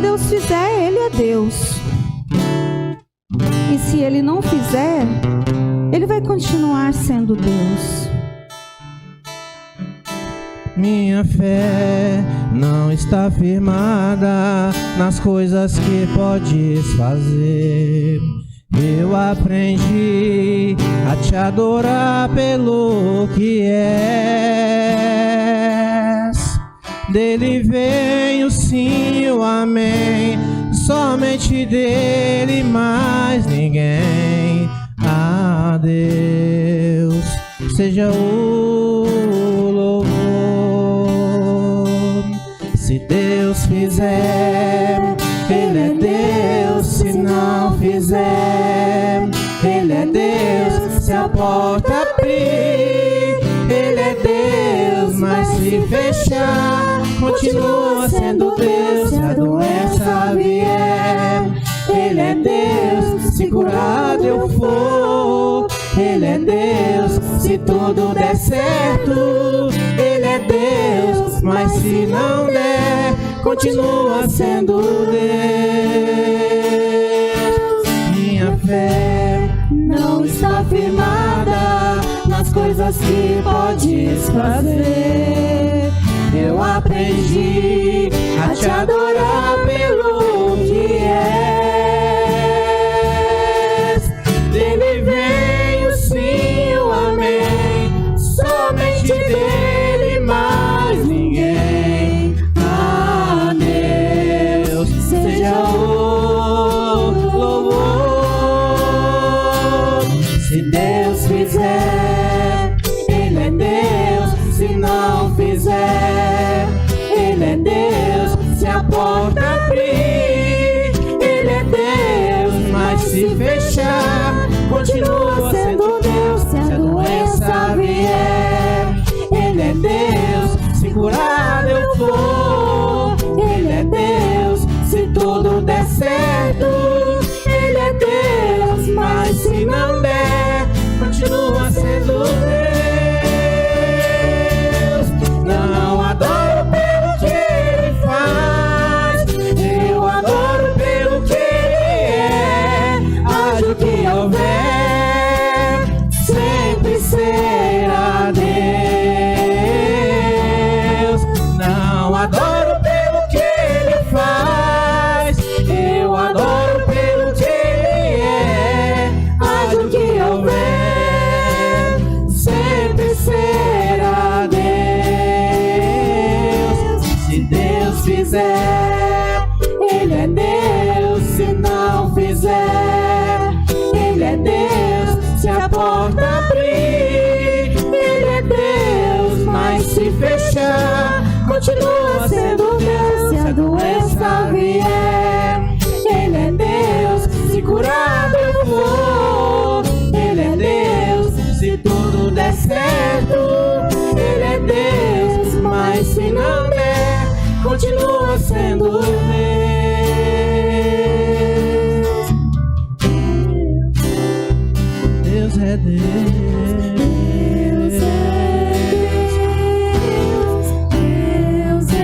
Deus fizer, Ele é Deus. E se Ele não fizer, Ele vai continuar sendo Deus. Minha fé não está firmada nas coisas que podes fazer. Eu aprendi a te adorar pelo que és. Dele vem o sim e o amém, somente dele, mais ninguém. A Deus seja o louvor. Se Deus fizer, Ele é Deus. Se não fizer, Ele é Deus. Se a porta abrir, Ele é Deus. Mas se fechar, continua sendo Deus. Se a doença vier, Ele é Deus. Se curado eu for, Ele é Deus. Se tudo der certo, Ele é Deus. Mas se não der, continua sendo Deus. Minha fé não está firmada nas coisas que podes fazer. Eu aprendi a te adorar pelo que és. Dele vem o sim e o amém, somente dele, mais ninguém. A Deus seja o louvor. Se Deus fizer, Ele é Deus. Se não fizer, Ele é Deus. Se a porta abrir, Ele é Deus. Mas se fechar, continua sendo Deus. Se a doença vier, Ele é Deus. Se curado eu for, Ele é Deus. Se tudo der certo, Ele é Deus. Mas se não der, continua sendo Deus. Não adoro pelo que Ele faz, eu adoro pelo que Ele é. Haja o que houver, sempre será Deus. Não adoro pelo que Ele faz, eu adoro pelo que Ele é. Haja o que houver, sempre será Deus. Se Deus fizer, Ele é Deus. Se não fizer, Ele é Deus. Se a porta abrir, Ele é Deus. Mas se fechar, continua sendo Deus. Se a doença vier, Ele é Deus. Se curado eu for, Ele é Deus. Se tudo der certo, Ele é Deus. Mas se não der, continua sendo Deus. Deus é Deus. Deus é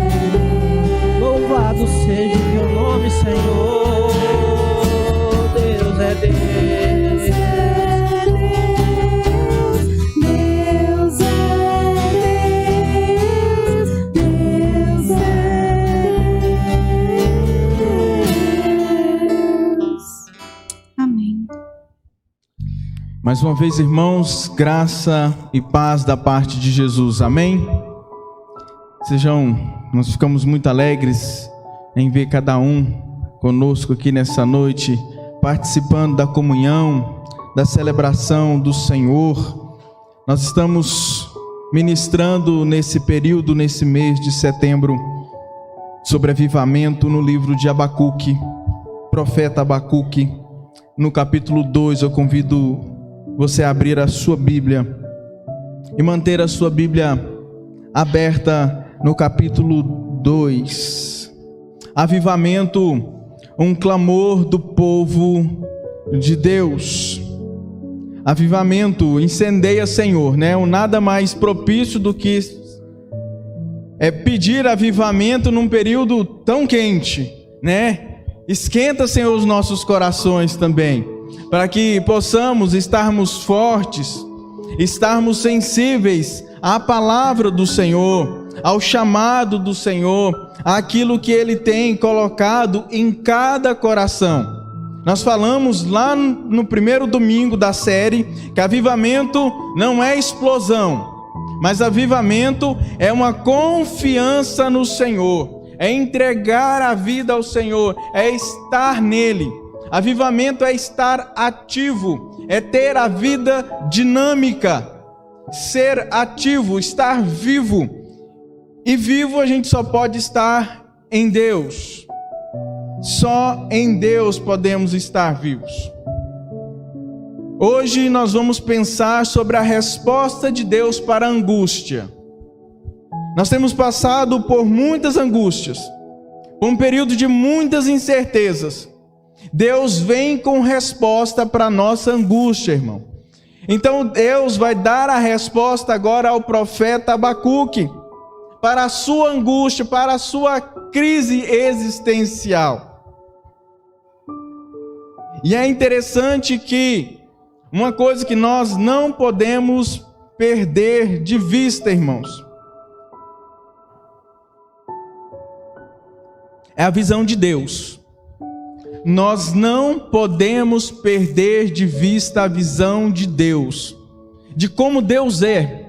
Deus. Louvado seja o teu nome, Senhor. Deus é Deus. Deus é Deus. Deus é Deus. Amém. Mais uma vez, irmãos, graça e paz da parte de Jesus, amém? Nós ficamos muito alegres em ver cada um conosco aqui nessa noite, participando da comunhão, da celebração do Senhor. Nós estamos ministrando nesse período, nesse mês de setembro, sobre avivamento no livro de Abacuque, profeta Abacuque, no capítulo 2. Eu convido você a abrir a sua Bíblia e manter a sua Bíblia aberta no capítulo 2. Avivamento, um clamor do povo de Deus. Avivamento, incendeia, Senhor, né? O nada mais propício do que pedir avivamento num período tão quente, né? Esquenta, Senhor, os nossos corações também, para que possamos estarmos fortes, estarmos sensíveis à palavra do Senhor, ao chamado do Senhor, àquilo que Ele tem colocado em cada coração. Nós falamos lá no primeiro domingo da série que avivamento não é explosão, mas avivamento é uma confiança no Senhor, é entregar a vida ao Senhor, é estar nele. Avivamento é estar ativo, é ter a vida dinâmica, ser ativo, estar vivo. E vivo a gente só pode estar em Deus. Só em Deus podemos estar vivos. Hoje nós vamos pensar sobre a resposta de Deus para a angústia. Nós temos passado por muitas angústias, por um período de muitas incertezas. Deus vem com resposta para a nossa angústia, irmão. Então Deus vai dar a resposta agora ao profeta Abacuque, para a sua angústia, para a sua crise existencial. E é interessante que uma coisa que nós não podemos perder de vista, irmãos, é a visão de Deus. Nós não podemos perder de vista a visão de Deus, de como Deus é.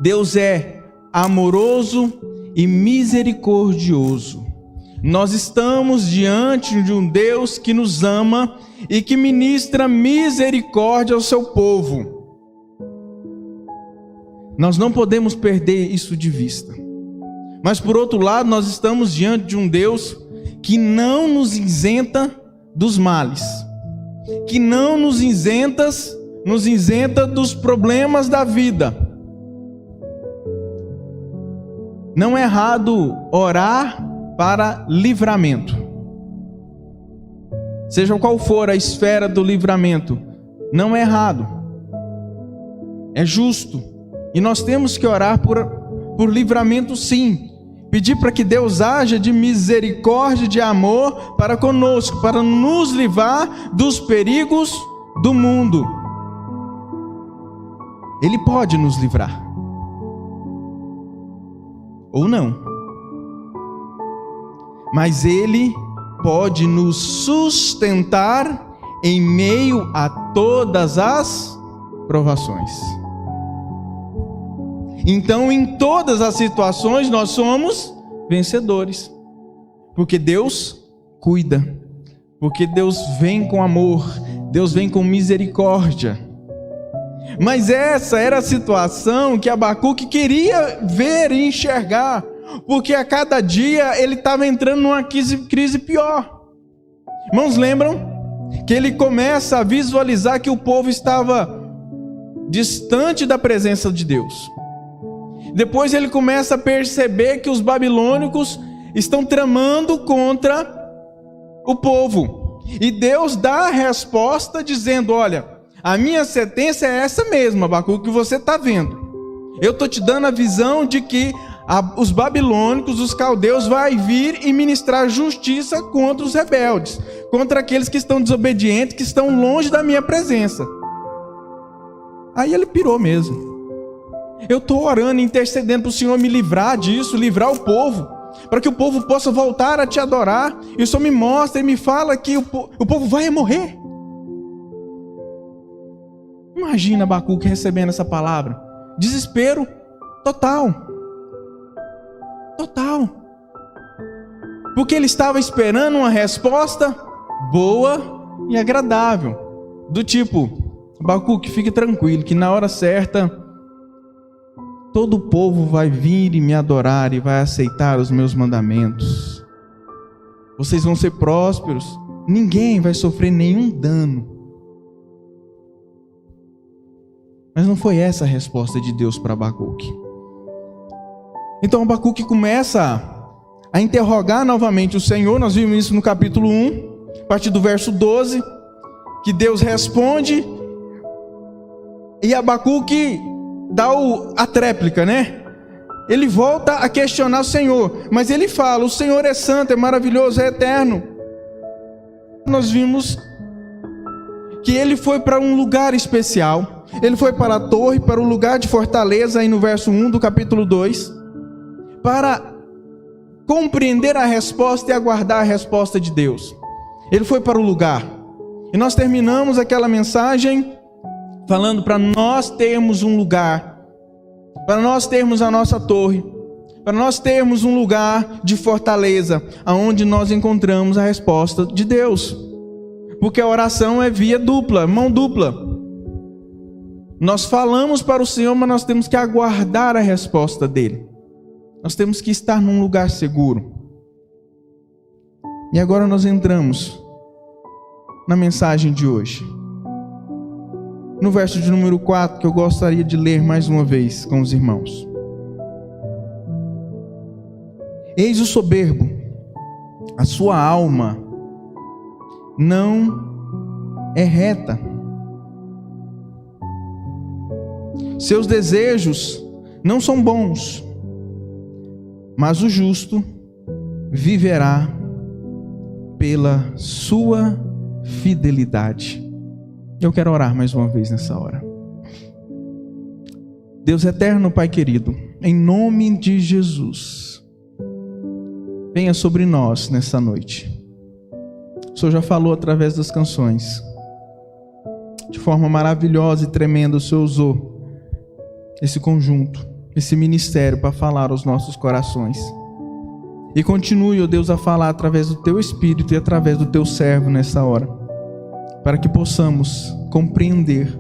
Deus é amoroso e misericordioso. Nós estamos diante de um Deus que nos ama e que ministra misericórdia ao seu povo. Nós não podemos perder isso de vista. Mas por outro lado, nós estamos diante de um Deus que não nos isenta dos males, que não nos isenta dos problemas da vida. Não é errado orar para livramento. Seja qual for a esfera do livramento, não é errado. É justo. E nós temos que orar por livramento, sim. Pedir para que Deus haja de misericórdia, de amor para conosco, para nos livrar dos perigos do mundo. Ele pode nos livrar. Ou não. Mas Ele pode nos sustentar em meio a todas as provações. Então, em todas as situações, nós somos vencedores. Porque Deus cuida. Porque Deus vem com amor. Deus vem com misericórdia. Mas essa era a situação que Abacuque queria ver e enxergar. Porque a cada dia ele estava entrando numa crise pior. Irmãos, lembram que ele começa a visualizar que o povo estava distante da presença de Deus. Depois ele começa a perceber que os babilônicos estão tramando contra o povo. E Deus dá a resposta dizendo: olha, a minha sentença é essa mesma, Abacuque, que você está vendo. Eu estou te dando a visão de que os babilônicos, os caldeus, vai vir e ministrar justiça contra os rebeldes, contra aqueles que estão desobedientes, que estão longe da minha presença. Aí ele pirou mesmo. Eu estou orando, intercedendo para o Senhor me livrar disso, livrar o povo, para que o povo possa voltar a te adorar. E o Senhor me mostra e me fala que o povo vai morrer. Imagina Abacuque recebendo essa palavra. Desespero total. Total. Porque ele estava esperando uma resposta boa e agradável. Do tipo: Abacuque, fique tranquilo, que na hora certa todo o povo vai vir e me adorar e vai aceitar os meus mandamentos. Vocês vão ser prósperos, ninguém vai sofrer nenhum dano. Mas não foi essa a resposta de Deus para Abacuque. Então Abacuque começa a interrogar novamente o Senhor. Nós vimos isso no capítulo 1, a partir do verso 12, que Deus responde, e Abacuque dá a tréplica, né? ele volta a questionar o Senhor, mas ele fala: o Senhor é santo, é maravilhoso, é eterno. Nós vimos que ele foi para um lugar especial, ele foi para a torre, para o lugar de fortaleza, aí no verso 1 do capítulo 2, para compreender a resposta e aguardar a resposta de Deus. Ele foi para o lugar, e nós terminamos aquela mensagem falando para nós termos um lugar, para nós termos a nossa torre, para nós termos um lugar de fortaleza, aonde nós encontramos a resposta de Deus. Porque a oração é via dupla, mão dupla. Nós falamos para o Senhor, mas nós temos que aguardar a resposta dele. Nós temos que estar num lugar seguro. E agora nós entramos na mensagem de hoje. No verso de número 4, que eu gostaria de ler mais uma vez com os irmãos. Eis o soberbo, a sua alma não é reta. Seus desejos não são bons, mas o justo viverá pela sua fidelidade. Eu quero orar mais uma vez nessa hora. Deus eterno, Pai querido, em nome de Jesus, venha sobre nós nessa noite. O Senhor já falou através das canções. De forma maravilhosa e tremenda, o Senhor usou esse conjunto, esse ministério para falar aos nossos corações. E continue, ó Deus, a falar através do Teu Espírito e através do Teu servo nessa hora, para que possamos compreender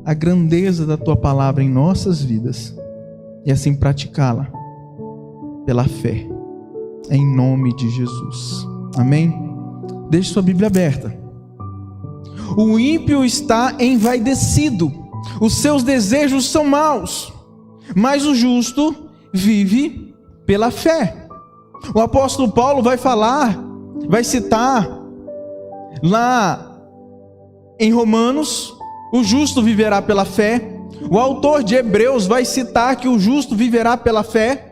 a grandeza da Tua palavra em nossas vidas e assim praticá-la pela fé, em nome de Jesus. Amém? Deixe sua Bíblia aberta. O ímpio está envaidecido, os seus desejos são maus, mas o justo vive pela fé. O apóstolo Paulo vai citar lá em Romanos, o justo viverá pela fé. O autor de Hebreus vai citar que o justo viverá pela fé.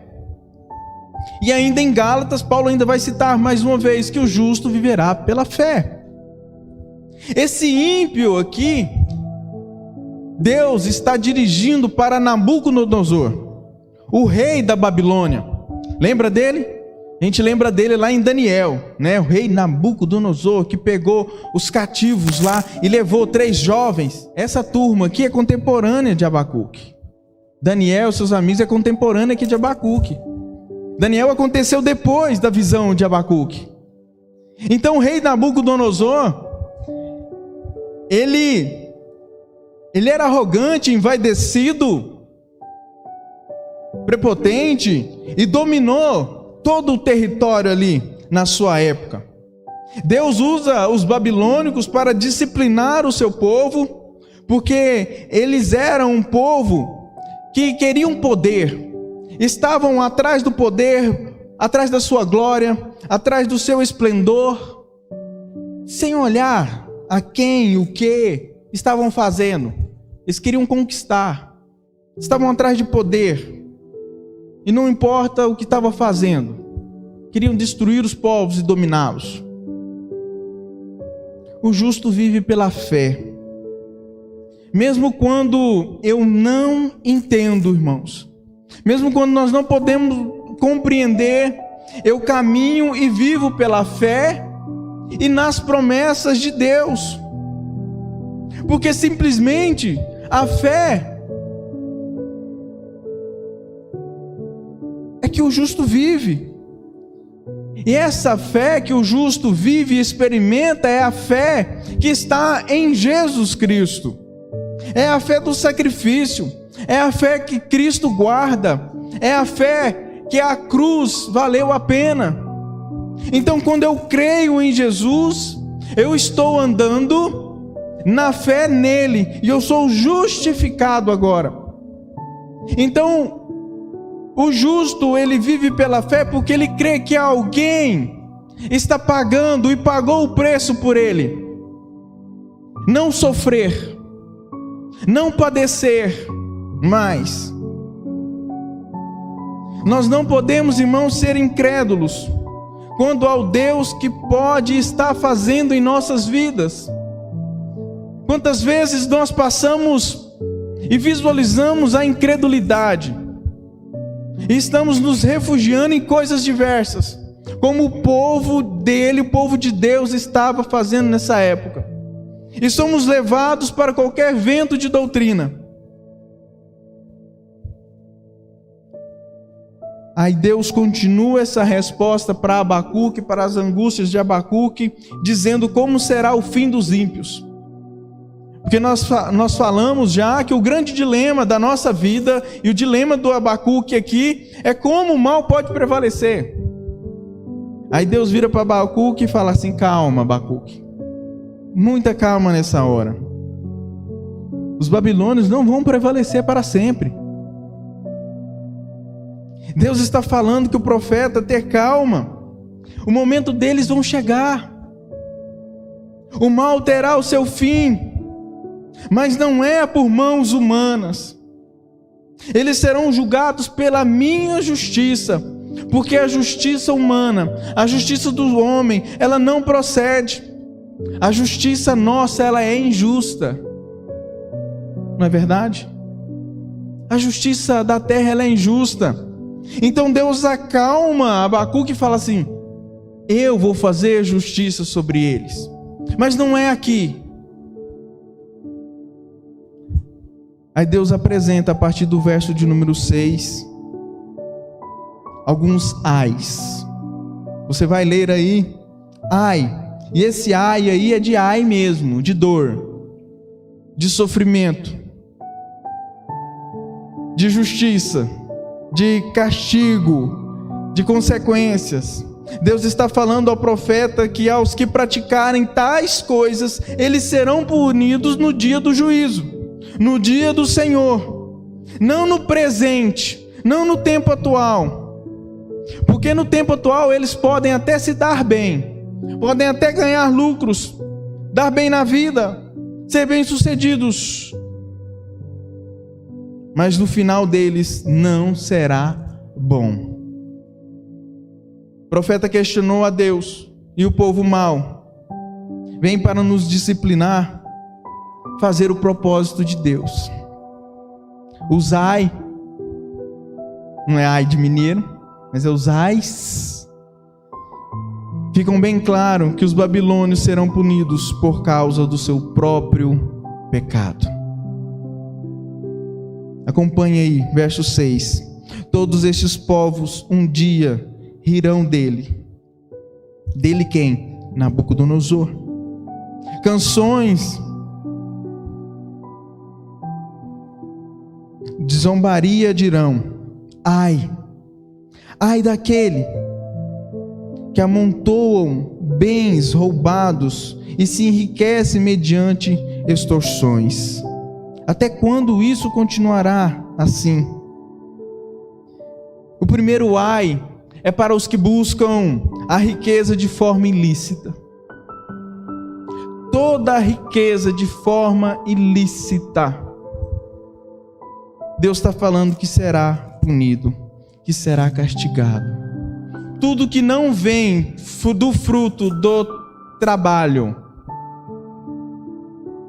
E ainda em Gálatas, Paulo ainda vai citar mais uma vez que o justo viverá pela fé. Esse ímpio aqui, Deus está dirigindo para Nabucodonosor, o rei da Babilônia. Lembra dele? A gente lembra dele lá em Daniel, né? O rei Nabucodonosor, que pegou os cativos lá e levou 3 jovens. Essa turma aqui é contemporânea de Abacuque. Daniel e seus amigos é contemporânea aqui de Abacuque. Daniel aconteceu depois da visão de Abacuque. Então o rei Nabucodonosor, ele era arrogante, envaidecido, prepotente e dominou todo o território ali na sua época. Deus usa os babilônicos para disciplinar o seu povo, porque eles eram um povo que queriam poder, estavam atrás do poder, atrás da sua glória, atrás do seu esplendor, sem olhar a quem e o que estavam fazendo. Eles queriam conquistar, estavam atrás de poder, e não importa o que estava fazendo, queriam destruir os povos e dominá-los. O justo vive pela fé. Mesmo quando eu não entendo, irmãos, mesmo quando nós não podemos compreender, eu caminho e vivo pela fé e nas promessas de Deus. Porque simplesmente a fé é que o justo vive. E essa fé que o justo vive e experimenta é a fé que está em Jesus Cristo. É a fé do sacrifício, é a fé que Cristo guarda, é a fé que a cruz valeu a pena. Então, quando eu creio em Jesus, eu estou andando na fé nele, e eu sou justificado agora. Então, o justo, ele vive pela fé porque ele crê que alguém está pagando e pagou o preço por ele. Não sofrer, não padecer mais. Nós não podemos, irmãos, ser incrédulos quanto ao Deus que pode estar fazendo em nossas vidas. Quantas vezes nós passamos e visualizamos a incredulidade e estamos nos refugiando em coisas diversas, como o povo dele, o povo de Deus estava fazendo nessa época, e somos levados para qualquer vento de doutrina. Aí Deus continua essa resposta para Abacuque, para as angústias de Abacuque, dizendo como será o fim dos ímpios. Porque nós falamos já que o grande dilema da nossa vida, e o dilema do Abacuque aqui, é como o mal pode prevalecer. Aí Deus vira para Abacuque e fala assim: calma, Abacuque, muita calma nessa hora. Os babilônios não vão prevalecer para sempre. Deus está falando que o profeta ter calma, o momento deles vão chegar, o mal terá o seu fim, mas não é por mãos humanas. Eles serão julgados pela minha justiça, porque a justiça humana, a justiça do homem, ela não procede. A justiça nossa, ela é injusta, não é verdade? A justiça da terra, ela é injusta. Então Deus acalma Abacuque e fala assim: eu vou fazer justiça sobre eles. Mas não é aqui. Aí Deus apresenta a partir do verso de número 6 alguns ais. Você vai ler aí, ai. E esse ai aí é de ai mesmo, de dor, de sofrimento, de justiça, de castigo, de consequências. Deus está falando ao profeta que aos que praticarem tais coisas, eles serão punidos no dia do juízo, no dia do Senhor, não no presente, não no tempo atual. Porque no tempo atual eles podem até se dar bem, podem até ganhar lucros, dar bem na vida, ser bem-sucedidos, mas no final deles não será bom. O profeta questionou a Deus, e o povo mau vem para nos disciplinar, fazer o propósito de Deus. Os ai, não é ai de mineiro, mas é os ais. Ficam bem claro que os babilônios serão punidos por causa do seu próprio pecado. Acompanhe aí, verso 6. Todos estes povos um dia rirão dele. Dele quem? Nabucodonosor. Canções de zombaria dirão: ai, ai daquele que amontoam bens roubados e se enriquece mediante extorsões. Até quando isso continuará assim? O primeiro ai é para os que buscam a riqueza de forma ilícita. Toda a riqueza de forma ilícita, Deus está falando que será punido, que será castigado. Tudo que não vem do fruto do trabalho,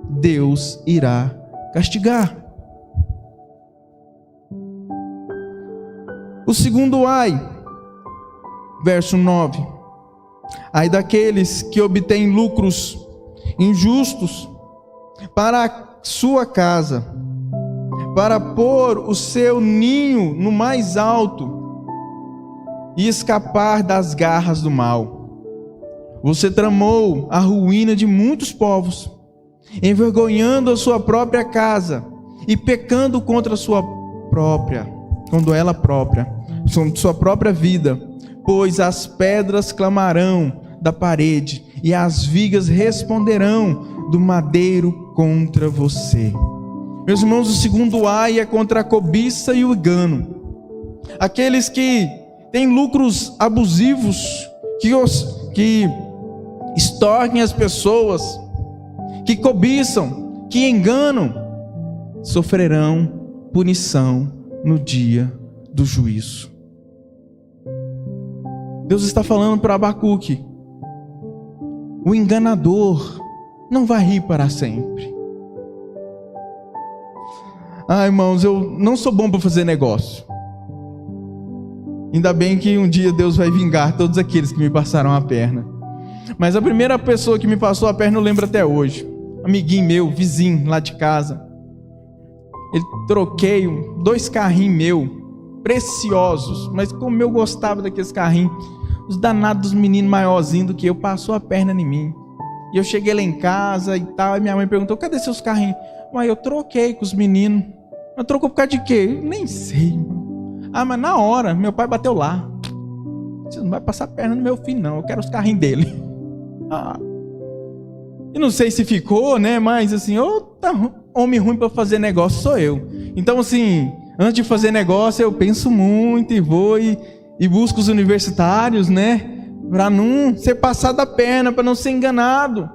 Deus irá castigar. O segundo ai, verso 9: ai daqueles que obtêm lucros injustos para a sua casa, para pôr o seu ninho no mais alto e escapar das garras do mal. Você tramou a ruína de muitos povos, envergonhando a sua própria casa e pecando contra a sua própria vida, pois as pedras clamarão da parede e as vigas responderão do madeiro contra você. Meus irmãos, o segundo ai é contra a cobiça e o engano. Aqueles que têm lucros abusivos, que extorquem as pessoas, que cobiçam, que enganam, sofrerão punição no dia do juízo. Deus está falando para Abacuque: o enganador não vai rir para sempre. Irmãos, eu não sou bom para fazer negócio. Ainda bem que um dia Deus vai vingar todos aqueles que me passaram a perna. Mas a primeira pessoa que me passou a perna eu lembro até hoje. Amiguinho meu, vizinho lá de casa. Ele troquei 2 carrinhos meus, preciosos, mas como eu gostava daqueles carrinhos, os danados dos meninos maiorzinhos do que eu passou a perna em mim. E eu cheguei lá em casa e tal, e minha mãe perguntou: cadê seus carrinhos? Mas eu troquei com os meninos. Mas trocou por causa de quê? Eu nem sei, irmão. Mas na hora, meu pai bateu lá: você não vai passar a perna no meu filho não, eu quero os carrinhos dele. E não sei se ficou, né? Mas assim, homem ruim para fazer negócio sou eu. Então assim, antes de fazer negócio eu penso muito e vou e busco os universitários, né? Para não ser passado a perna, para não ser enganado.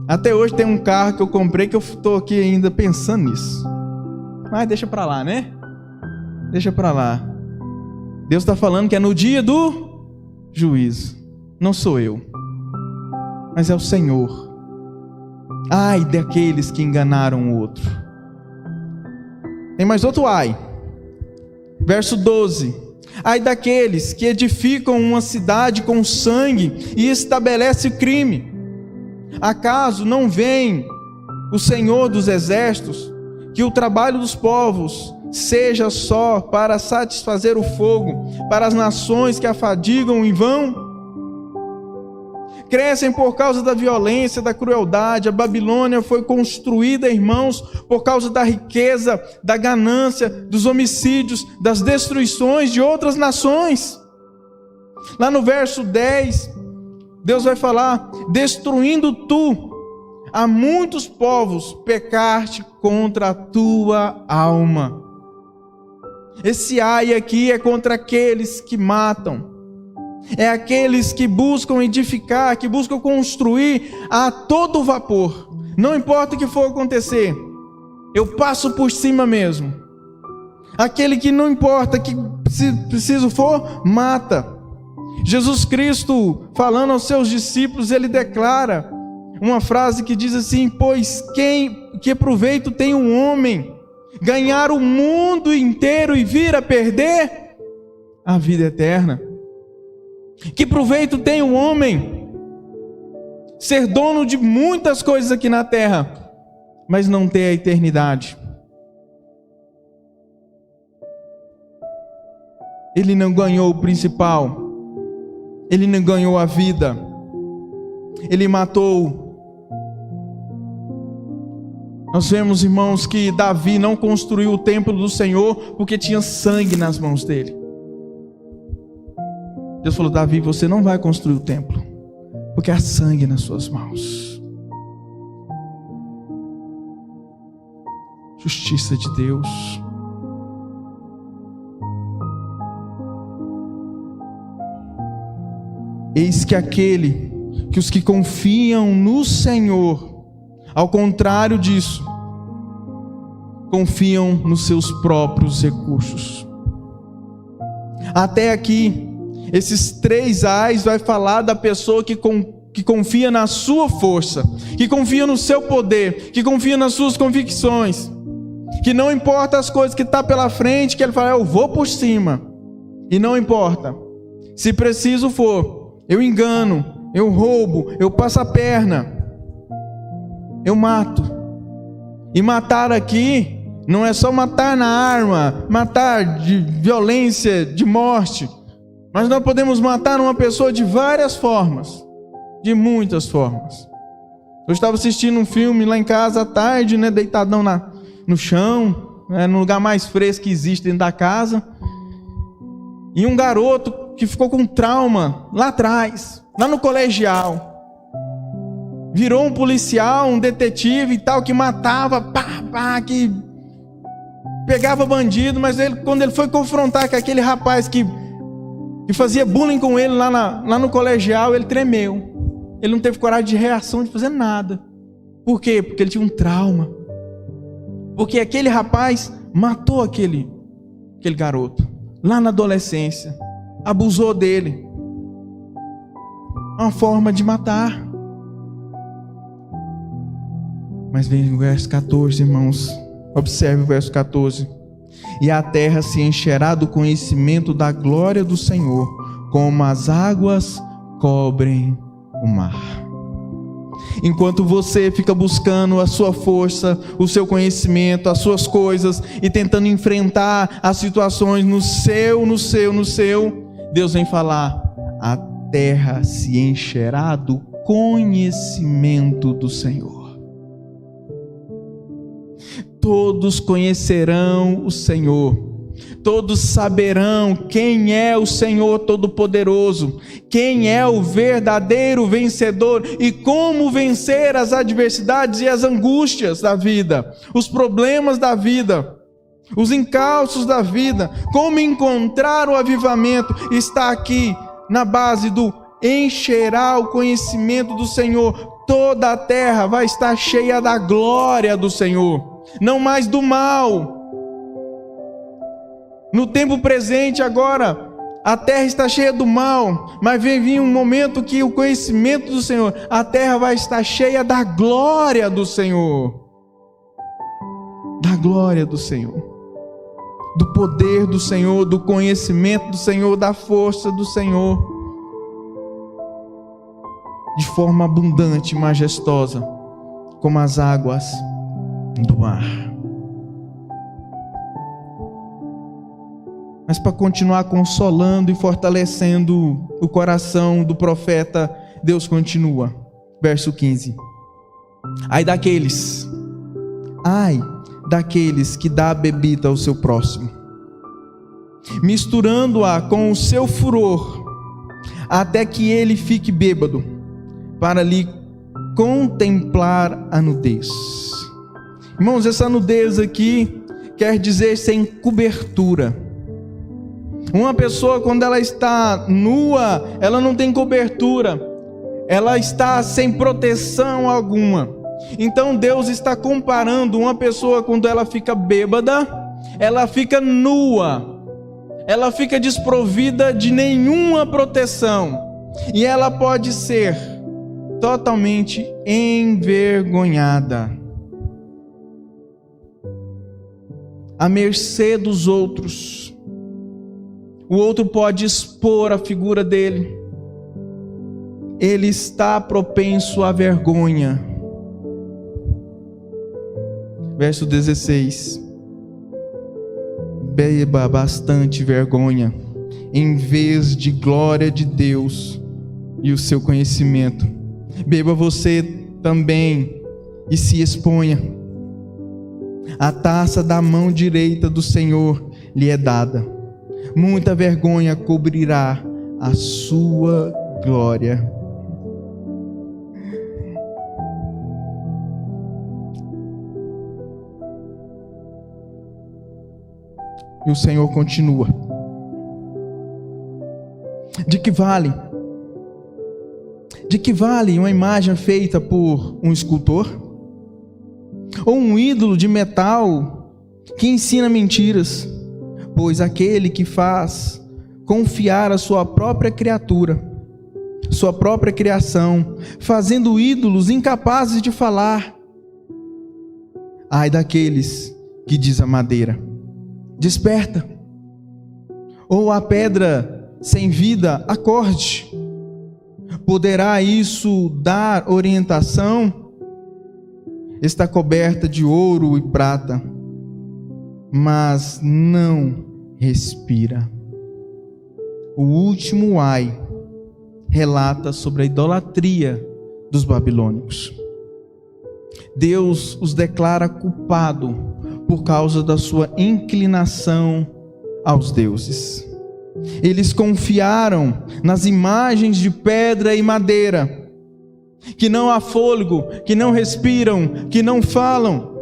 Até hoje tem um carro que eu comprei que eu estou aqui ainda pensando nisso. Mas deixa para lá, né? Deixa para lá. Deus está falando que é no dia do juízo. Não sou eu, mas é o Senhor. Ai daqueles que enganaram o outro. Tem mais outro ai. Verso 12. Ai daqueles que edificam uma cidade com sangue e estabelece crime. Acaso não vem o Senhor dos exércitos, que o trabalho dos povos seja só para satisfazer o fogo, para as nações que afadigam em vão? Crescem por causa da violência, da crueldade. A Babilônia foi construída, irmãos, por causa da riqueza, da ganância, dos homicídios, das destruições de outras nações. Lá no verso 10, Deus vai falar: destruindo tu a muitos povos, pecaste contra a tua alma. Esse ai aqui é contra aqueles que matam. É aqueles que buscam edificar, que buscam construir a todo vapor. Não importa o que for acontecer, eu passo por cima mesmo. Aquele que não importa, que se preciso for, mata. Jesus Cristo, falando aos seus discípulos, ele declara uma frase que diz assim: pois que proveito tem um homem ganhar o mundo inteiro e vir a perder a vida eterna? Que proveito tem o homem ser dono de muitas coisas aqui na terra, mas não ter a eternidade? Ele não ganhou o principal, ele não ganhou a vida, ele matou. Nós vemos, irmãos, que Davi não construiu o templo do Senhor porque tinha sangue nas mãos dele. Deus falou: Davi, você não vai construir o templo porque há sangue nas suas mãos. Justiça de Deus. Eis que os que confiam no Senhor, ao contrário disso, confiam nos seus próprios recursos. Até aqui, esses 3 ais vai falar da pessoa que confia na sua força, que confia no seu poder, que confia nas suas convicções, que não importa as coisas que estão pela frente, que ele fala: eu vou por cima, e não importa, se preciso for, eu engano, eu roubo, eu passo a perna, eu mato. E matar aqui não é só matar na arma, matar de violência, de morte, mas nós podemos matar uma pessoa de várias formas, de muitas formas. Eu estava assistindo um filme lá em casa à tarde, né, deitadão no chão, né, no lugar mais fresco que existe dentro da casa, e um garoto que ficou com trauma lá atrás, lá no colegial, virou um policial, um detetive e tal, que matava, que pegava bandido, mas quando ele foi confrontar com aquele rapaz que fazia bullying com ele lá no colegial, ele tremeu. Ele não teve coragem de reação, de fazer nada. Por quê? Porque ele tinha um trauma. Porque aquele rapaz matou aquele garoto, lá na adolescência. abusou dele. Uma forma de matar. Mas vem o verso 14, irmãos. Observe o verso 14. E a terra se encherá do conhecimento da glória do Senhor, como as águas cobrem o mar. Enquanto você fica buscando a sua força, o seu conhecimento, as suas coisas e tentando enfrentar as situações no seu, Deus vem falar: a terra se encherá do conhecimento do Senhor. Todos conhecerão o Senhor, todos saberão quem é o Senhor Todo-Poderoso, quem é o verdadeiro vencedor e como vencer as adversidades e as angústias da vida, os problemas da vida, os encalços da vida, como encontrar o avivamento. Está aqui na base do encherá o conhecimento do Senhor. Toda a terra vai estar cheia da glória do Senhor, não mais do mal. No tempo presente agora, a terra está cheia do mal, mas vem vir um momento que o conhecimento do Senhor, a terra vai estar cheia da glória do Senhor. Da glória do Senhor, do poder do Senhor, do conhecimento do Senhor, da força do Senhor, de forma abundante e majestosa, como as águas do mar. Mas para continuar consolando e fortalecendo o coração do profeta, Deus continua. Verso 15. Ai daqueles que dá a bebida ao seu próximo, misturando-a com o seu furor, até que ele fique bêbado, para lhe contemplar a nudez. Irmãos, essa nudez aqui quer dizer sem cobertura. Uma pessoa, quando ela está nua, ela não tem cobertura, ela está sem proteção alguma. Então Deus está comparando uma pessoa, quando ela fica bêbada, ela fica nua, ela fica desprovida de nenhuma proteção, e ela pode ser totalmente envergonhada, à mercê dos outros. O outro pode expor a figura dele, ele está propenso à vergonha. Verso 16: beba bastante vergonha, em vez de glória de Deus e o seu conhecimento. Beba você também e se exponha. A taça da mão direita do Senhor lhe é dada. Muita vergonha cobrirá a sua glória. E o Senhor continua: de que vale uma imagem feita por um escultor? Ou um ídolo de metal que ensina mentiras? Pois aquele que faz confiar a sua própria criatura, sua própria criação, fazendo ídolos incapazes de falar. Ai daqueles que diz a madeira: desperta, ou a pedra sem vida: acorde. Poderá isso dar orientação? Está coberta de ouro e prata, mas não respira. O último ai relata sobre a idolatria dos babilônicos. Deus os declara culpado por causa da sua inclinação aos deuses. Eles confiaram nas imagens de pedra e madeira, que não há fôlego, que não respiram, que não falam.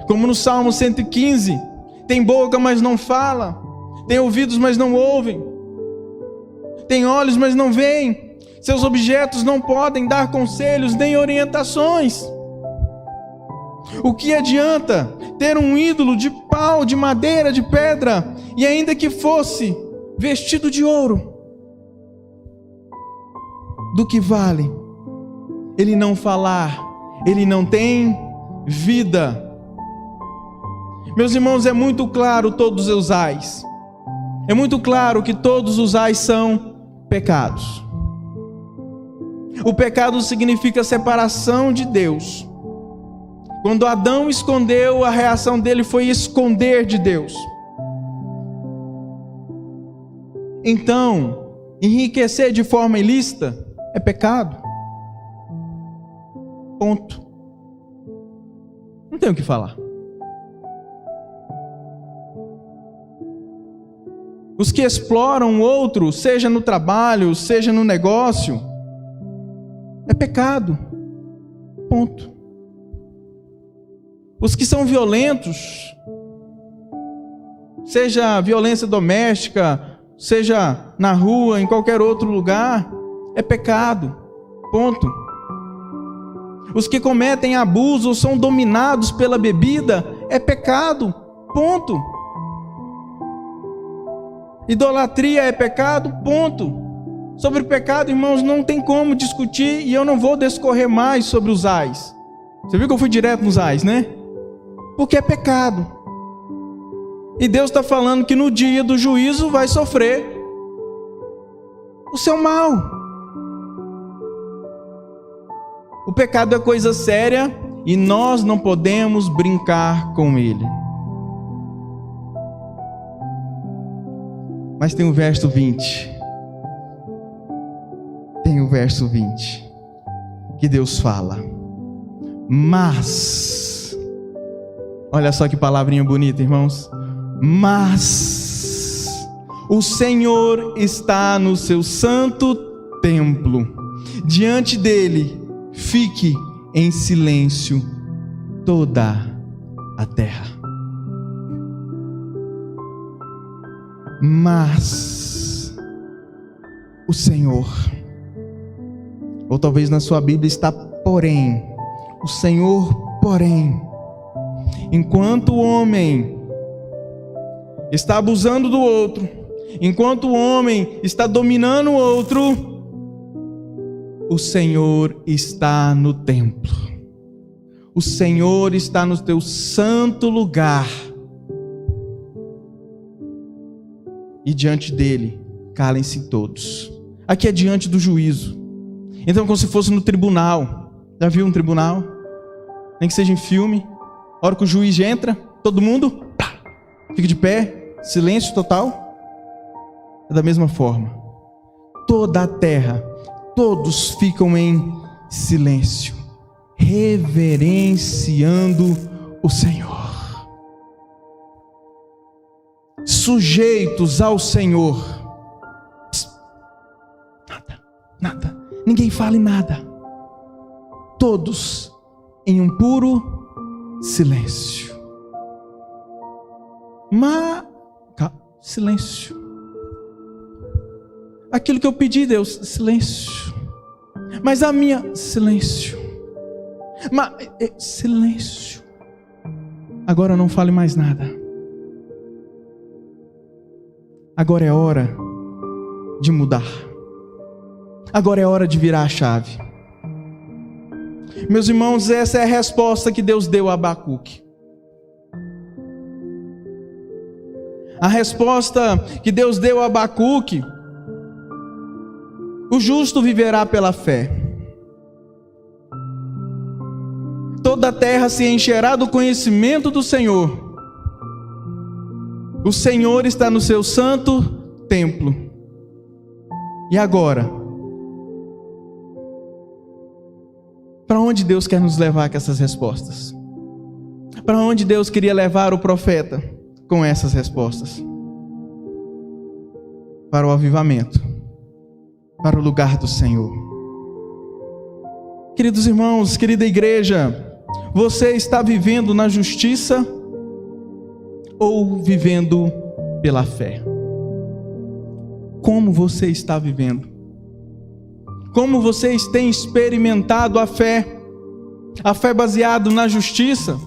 Como no Salmo 115, tem boca, mas não fala, tem ouvidos, mas não ouvem, tem olhos, mas não veem, seus objetos não podem dar conselhos nem orientações. O que adianta ter um ídolo de pau, de madeira, de pedra, e ainda que fosse vestido de ouro, do que vale ele não falar, ele não tem vida. Meus irmãos, é muito claro todos os ais. É muito claro que todos os ais são pecados. O pecado significa separação de Deus. Quando Adão escondeu, a reação dele foi esconder de Deus. Então, enriquecer de forma ilícita é pecado. Ponto. Não tem o que falar. Os que exploram o outro, seja no trabalho, seja no negócio, é pecado. Ponto. Os que são violentos, seja violência doméstica, seja na rua, em qualquer outro lugar, é pecado. Ponto. Os que cometem abuso ou são dominados pela bebida, é pecado. Ponto. Idolatria é pecado, ponto. Sobre o pecado, irmãos, não tem como discutir e eu não vou discorrer mais sobre os ais. Você viu que eu fui direto nos ais, né? Porque é pecado. E Deus está falando que no dia do juízo vai sofrer o seu mal. O pecado é coisa séria e nós não podemos brincar com ele. Mas tem o verso 20. Tem o verso 20. Que Deus fala. Mas. Olha só que palavrinha bonita, irmãos. Mas. O Senhor está no seu santo templo. Diante dele, fique em silêncio toda a terra. Mas o Senhor, ou talvez na sua Bíblia está porém, o Senhor porém, enquanto o homem está abusando do outro, enquanto o homem está dominando o outro, o Senhor está no templo, o Senhor está no teu santo lugar. E diante dele, calem-se todos. Aqui é diante do juízo. Então, como se fosse no tribunal. Já viu um tribunal? Nem que seja em filme. A hora que o juiz entra, todo mundo pá, fica de pé, silêncio total. É da mesma forma. Toda a terra, todos ficam em silêncio, reverenciando o Senhor. Sujeitos ao Senhor. Nada. Ninguém fale nada. Todos em um puro silêncio. Silêncio. Aquilo que eu pedi, Deus, silêncio. Mas a minha, silêncio. Silêncio. Agora não fale mais nada. Agora é hora de mudar. Agora é hora de virar a chave. Meus irmãos, essa é a resposta que Deus deu a Abacuque. A resposta que Deus deu a Abacuque: o justo viverá pela fé. Toda a terra se encherá do conhecimento do Senhor. O Senhor está no seu santo templo. E agora? Para onde Deus quer nos levar com essas respostas? Para onde Deus queria levar o profeta com essas respostas? Para o avivamento, para o lugar do Senhor. Queridos irmãos, querida igreja, você está vivendo na justiça ou vivendo pela fé? Como você está vivendo? Como vocês têm experimentado a fé? A fé baseada na justiça?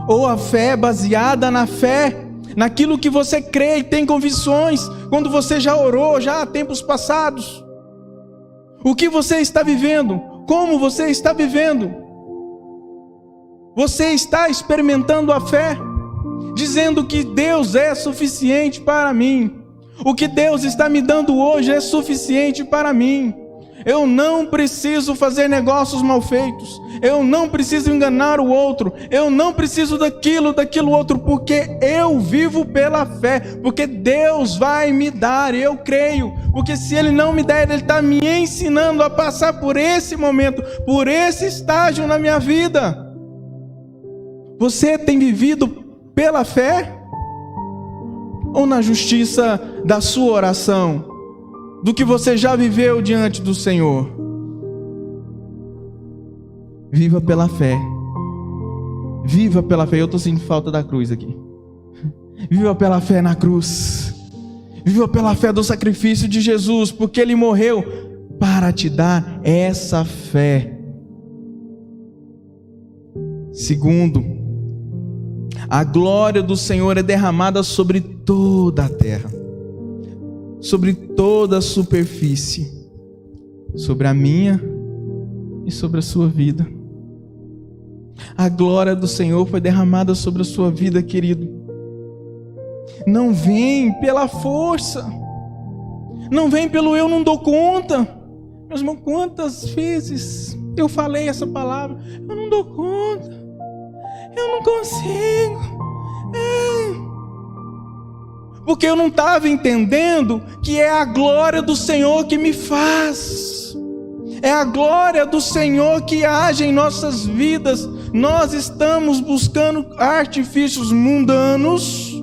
Ou a fé baseada na fé naquilo que você crê e tem convicções, quando você já orou, já há tempos passados. O que você está vivendo? Como você está vivendo? Você está experimentando a fé, dizendo que Deus é suficiente para mim. O que Deus está me dando hoje é suficiente para mim. Eu não preciso fazer negócios mal feitos. Eu não preciso enganar o outro. Eu não preciso daquilo outro, porque eu vivo pela fé. Porque Deus vai me dar, eu creio. Porque se Ele não me der, Ele está me ensinando a passar por esse momento, por esse estágio na minha vida. Você tem vivido pela fé? Ou na justiça da sua oração? Do que você já viveu diante do Senhor? Viva pela fé. Viva pela fé. Eu estou sentindo falta da cruz aqui. Viva pela fé na cruz. Viva pela fé do sacrifício de Jesus, porque Ele morreu para te dar essa fé. Segundo, a glória do Senhor é derramada sobre toda a terra, sobre toda a superfície, sobre a minha e sobre a sua vida. A glória do Senhor foi derramada sobre a sua vida, querido. Não vem pela força, não vem pelo eu não dou conta. Meus irmãos, quantas vezes eu falei essa palavra? Eu não dou conta, eu não consigo. Porque eu não estava entendendo que é a glória do Senhor que me faz. É a glória do Senhor que age em nossas vidas. Nós estamos buscando artifícios mundanos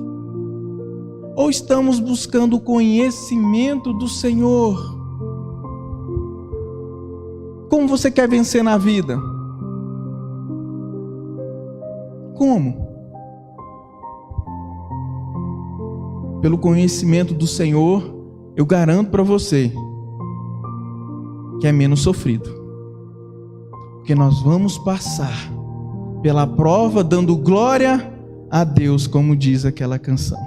ou estamos buscando o conhecimento do Senhor? Como você quer vencer na vida? Como? Pelo conhecimento do Senhor, eu garanto para você que é menos sofrido. Porque nós vamos passar pela prova dando glória a Deus, como diz aquela canção.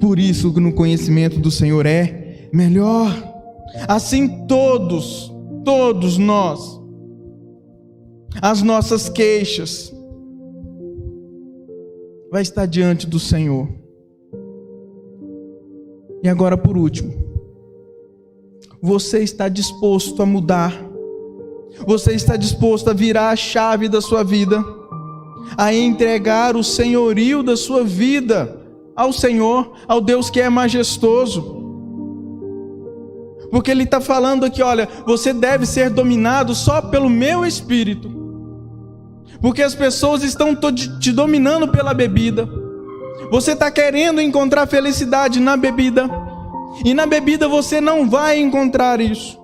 Por isso, no conhecimento do Senhor é melhor. Assim todos nós, as nossas queixas vai estar diante do Senhor. E agora, por último, você está disposto a mudar? Você está disposto a virar a chave da sua vida, a entregar o senhorio da sua vida ao Senhor, ao Deus que é majestoso? Porque Ele está falando aqui, olha, você deve ser dominado só pelo meu Espírito. Porque as pessoas estão te dominando pela bebida. Você está querendo encontrar felicidade na bebida, e na bebida você não vai encontrar isso,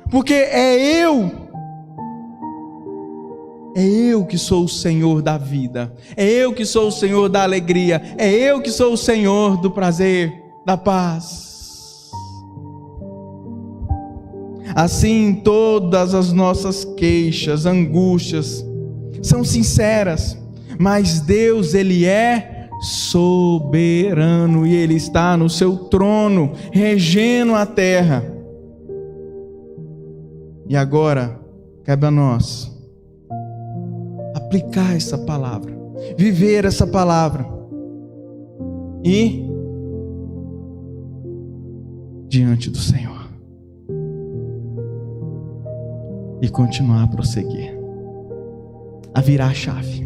porque é eu que sou o Senhor da vida, é eu que sou o Senhor da alegria, é eu que sou o Senhor do prazer, da paz. Assim, todas as nossas queixas, angústias são sinceras, mas Deus, Ele é soberano e Ele está no seu trono, regendo a terra. E agora, cabe a nós aplicar essa palavra, viver essa palavra e diante do Senhor e continuar a prosseguir, a virar a chave.